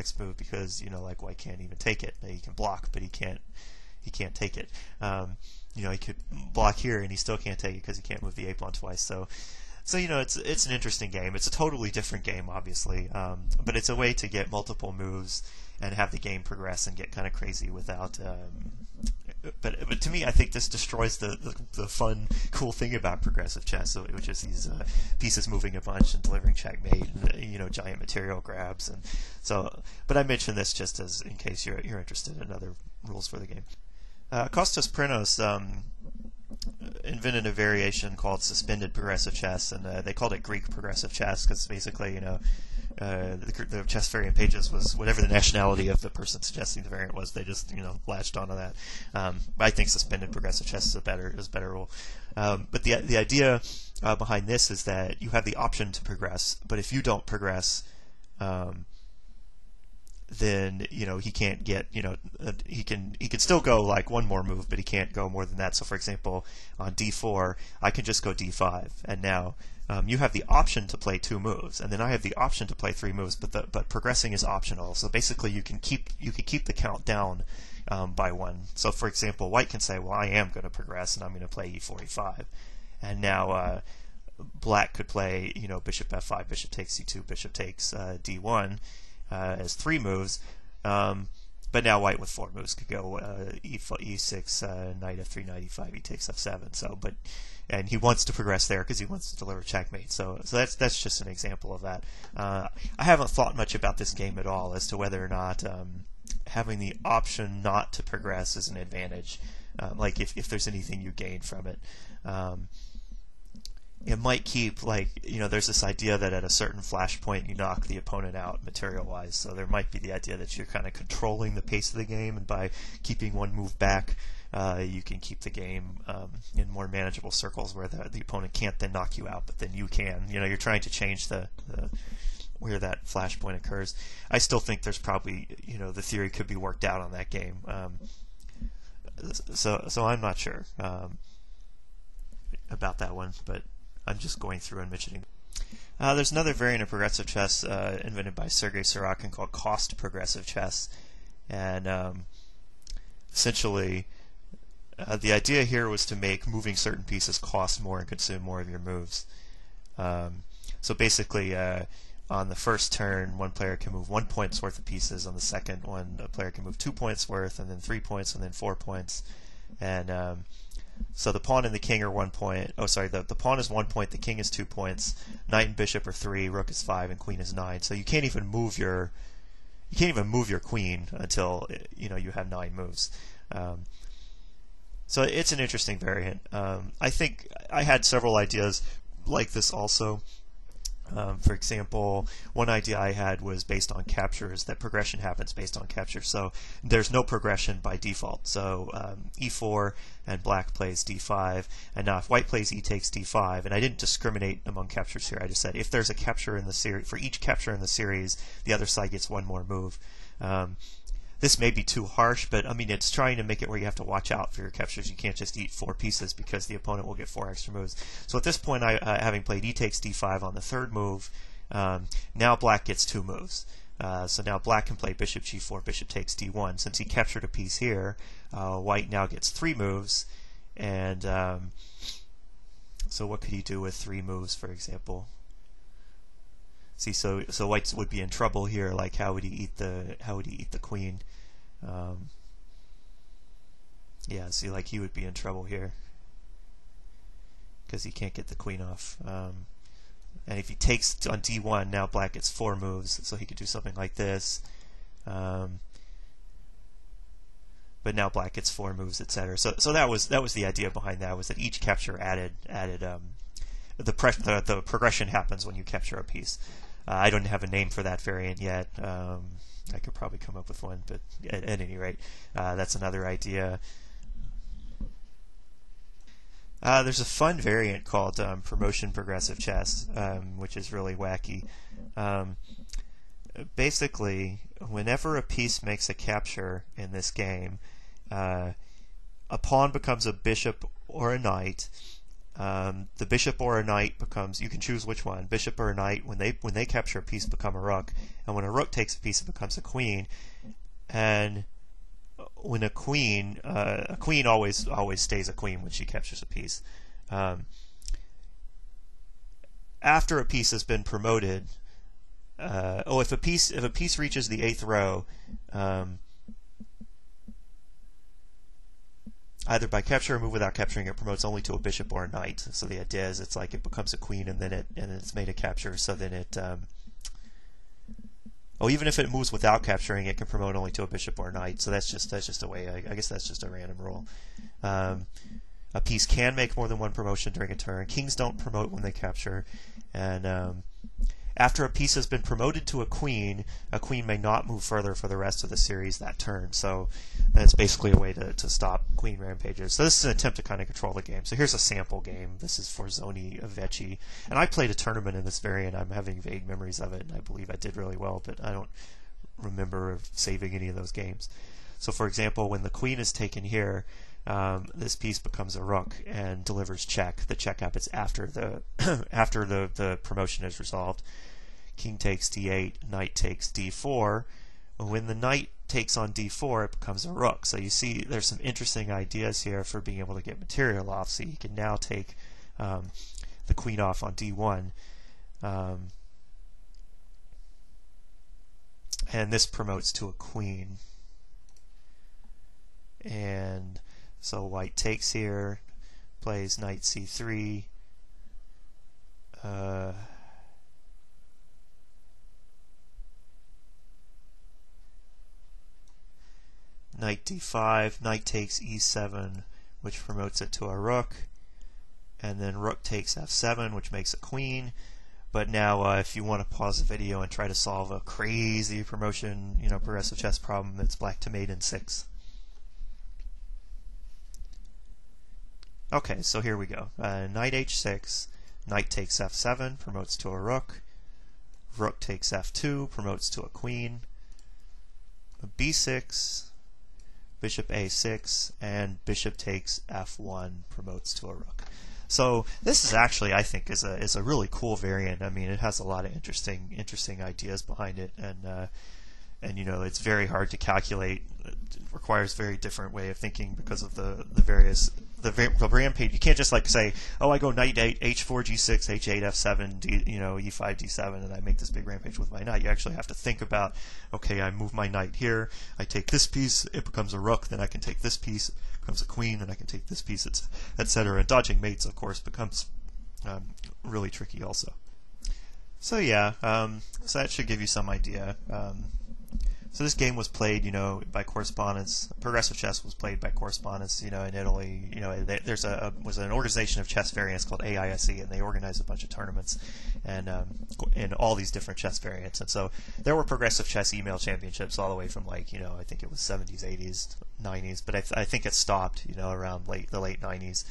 next move because like white can't even take it. He can block, but he can't take it. He could block here and he still can't take it because he can't move the a pawn twice. So it's an interesting game. It's a totally different game, obviously, but it's a way to get multiple moves and have the game progress and get kind of crazy without. But to me, I think this destroys the fun, cool thing about progressive chess, which is these pieces moving a bunch and delivering checkmate, and, giant material grabs, and so. But I mention this just as in case you're interested in other rules for the game. Kostas Prinos invented a variation called suspended progressive chess, and they called it Greek progressive chess because basically, the chess variant pages was whatever the nationality of the person suggesting the variant was. They just latched onto that. I think suspended progressive chess is a better rule. But the idea behind this is that you have the option to progress, but if you don't progress, then he can't get he can still go like one more move, but he can't go more than that. So for example, on d4 I can just go d5, and now you have the option to play 2 moves, and then I have the option to play 3 moves, but progressing is optional. So basically you can keep the count down by 1. So for example, white can say, well, I am going to progress and I'm going to play e4 e5, and now black could play bishop f5, bishop takes c2, bishop takes d1 as 3 moves, but now white with 4 moves could go e6, knight f3, knight e5, e takes f7. And he wants to progress there because he wants to deliver checkmate. So that's just an example of that. I haven't thought much about this game at all as to whether or not having the option not to progress is an advantage. Like if there's anything you gain from it. It might keep, there's this idea that at a certain flash point you knock the opponent out material-wise, so there might be the idea that you're kind of controlling the pace of the game, and by keeping one move back, you can keep the game in more manageable circles where the opponent can't then knock you out, but then you can. You're trying to change the where that flash point occurs. I still think there's probably, the theory could be worked out on that game. So I'm not sure about that one, but I'm just going through and mentioning. There's another variant of progressive chess invented by Sergei Sorokin called cost progressive chess, and essentially the idea here was to make moving certain pieces cost more and consume more of your moves. So basically, on the first turn, one player can move 1 point's worth of pieces. On the second one, a player can move 2 points worth, and then 3 points, and then 4 points. And so the pawn and the king are 1 point. Oh, sorry, the pawn is 1 point, the king is 2 points, knight and bishop are 3, rook is 5, and queen is 9. So you can't even move your queen until you have 9 moves. So it's an interesting variant. I think I had several ideas like this also. For example, one idea I had was based on captures, that progression happens based on capture. So there's no progression by default. So e4 and black plays d5, and now if white plays e takes d5, and I didn't discriminate among captures here. I just said if there's a capture in the series, for each capture in the series, the other side gets 1 more move. This may be too harsh, but I mean it's trying to make it where you have to watch out for your captures. You can't just eat 4 pieces because the opponent will get 4 extra moves. So at this point, having played e takes d5 on the 3rd move, now black gets 2 moves. So now black can play bishop g4, bishop takes d1. Since he captured a piece here, white now gets 3 moves. And so what could he do with 3 moves, for example? See, so white would be in trouble here. Like, how would he eat the queen? Yeah, see, like he would be in trouble here because he can't get the queen off. And if he takes on d1, now black gets 4 moves, so he could do something like this. But now black gets 4 moves, etc. So that was the idea behind that, was that each capture added the progression happens when you capture a piece. I don't have a name for that variant yet. I could probably come up with one, but at any rate, that's another idea. There's a fun variant called promotion progressive chess, which is really wacky. Basically, whenever a piece makes a capture in this game, a pawn becomes a bishop or a knight, the bishop or a knight becomes, you can choose which one, bishop or a knight. When they capture a piece, become a rook, and when a rook takes a piece, it becomes a queen. And when a queen always stays a queen when she captures a piece. After a piece has been promoted, if a piece reaches the 8th row, either by capture or move without capturing, it promotes only to a bishop or a knight. So the idea is it's like it becomes a queen and then it's made a capture. So then it even if it moves without capturing, it can promote only to a bishop or a knight. So that's just a way. I guess that's just a random rule. A piece can make more than one promotion during a turn. Kings don't promote when they capture, and after a piece has been promoted to a queen may not move further for the rest of the series that turn. So that's basically a way to stop queen rampages. So this is an attempt to kind of control the game. So here's a sample game. This is for Zoni Aveci. And I played a tournament in this variant. I'm having vague memories of it, and I believe I did really well, but I don't remember saving any of those games. So for example, when the queen is taken here, this piece becomes a rook and delivers check. The check happens after the after the promotion is resolved. King takes d8, knight takes d4. When the knight takes on d4, it becomes a rook. So you see there's some interesting ideas here for being able to get material off. So you can now take the queen off on d1. And this promotes to a queen. And so white takes here, plays knight c3, knight d5, knight takes e7, which promotes it to a rook, and then rook takes f7, which makes a queen. But now if you want to pause the video and try to solve a crazy promotion, progressive chess problem, it's black to mate in 6. Okay, so here we go. Knight h6, knight takes f7, promotes to a rook. Rook takes f2, promotes to a queen. b6, bishop a6, and bishop takes f1, promotes to a rook. So this is actually, I think, is a really cool variant. I mean, it has a lot of interesting ideas behind it, and it's very hard to calculate. It requires a very different way of thinking because of the rampage. You can't just say, oh, I go knight h4 g6 h8 f7 e5 d7 and I make this big rampage with my knight. You actually have to think about, okay, I move my knight here, I take this piece, it becomes a rook, then I can take this piece, it becomes a queen, then I can take this piece, etc. And dodging mates, of course, becomes really tricky also. So yeah, so that should give you some idea. So this game was played, by correspondence. Progressive chess was played by correspondence, in Italy. There's was an organization of chess variants called AISE, and they organized a bunch of tournaments, and in all these different chess variants. And so there were progressive chess email championships all the way from I think it was 70s, 80s, 90s, but I think it stopped, around the late 90s.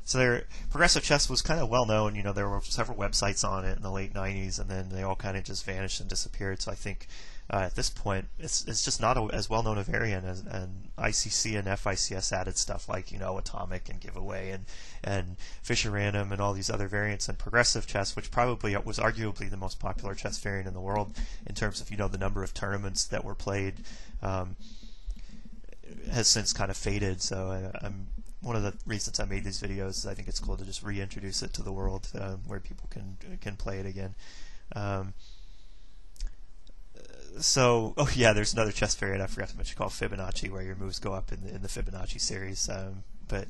So progressive chess was kind of well known. There were several websites on it in the late 90s, and then they all kind of just vanished and disappeared. So I think at this point, it's just not as well known a variant, and ICC and FICS added stuff like Atomic and Giveaway and Fisher Random and all these other variants. And progressive chess, which probably was arguably the most popular chess variant in the world in terms of the number of tournaments that were played, has since kind of faded. So I'm one of the reasons I made these videos is I think it's cool to just reintroduce it to the world where people can play it again. So, oh yeah, there's another chess variant I forgot to mention called Fibonacci, where your moves go up in the Fibonacci series. But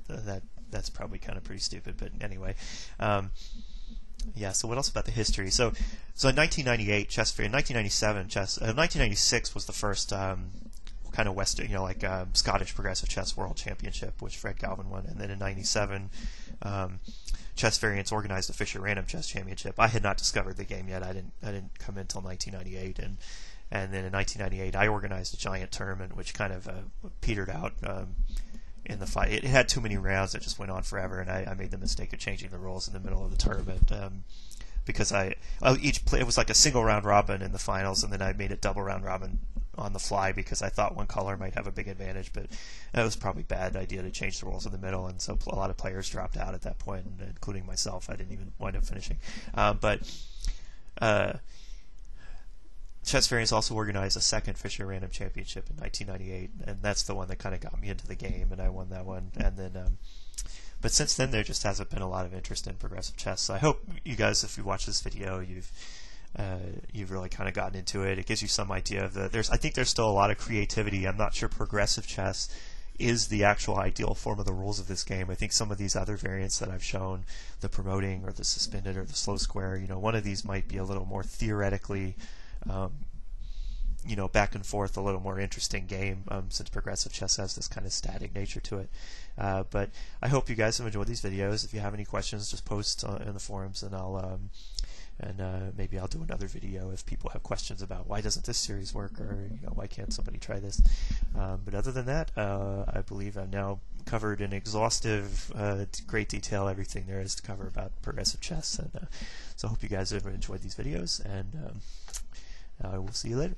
that's probably kind of pretty stupid. But anyway, yeah. So what else about the history? So in 1998, chess variant. 1996 was the first kind of Western, Scottish Progressive Chess World Championship, which Fred Galvin won, and then in '97. Chess variants organized the Fisher Random Chess Championship. I had not discovered the game yet. I didn't come in until 1998, and then in 1998 I organized a giant tournament, which kind of petered out in the fight. It had too many rounds. It just went on forever, and I made the mistake of changing the rules in the middle of the tournament because it was like a single round robin in the finals, and then I made it double round robin on the fly because I thought one color might have a big advantage, but it was probably a bad idea to change the rules in the middle, and so a lot of players dropped out at that point, including myself. I didn't even wind up finishing. Chess Variants also organized a second Fisher Random Championship in 1998, and that's the one that kind of got me into the game, and I won that one. And then, but since then, there just hasn't been a lot of interest in progressive chess. So I hope you guys, if you watch this video, you've really kind of gotten into it. It gives you some idea of I think there's still a lot of creativity. I'm not sure progressive chess is the actual ideal form of the rules of this game. I think some of these other variants that I've shown, the promoting or the suspended or the slow square, one of these might be a little more theoretically, back and forth, a little more interesting game, since progressive chess has this kind of static nature to it. But I hope you guys have enjoyed these videos. If you have any questions, just post in the forums, and I'll maybe I'll do another video if people have questions about why doesn't this series work, or why can't somebody try this. But other than that, I believe I've now covered in exhaustive, great detail everything there is to cover about progressive chess, and so I hope you guys have enjoyed these videos, and we'll see you later.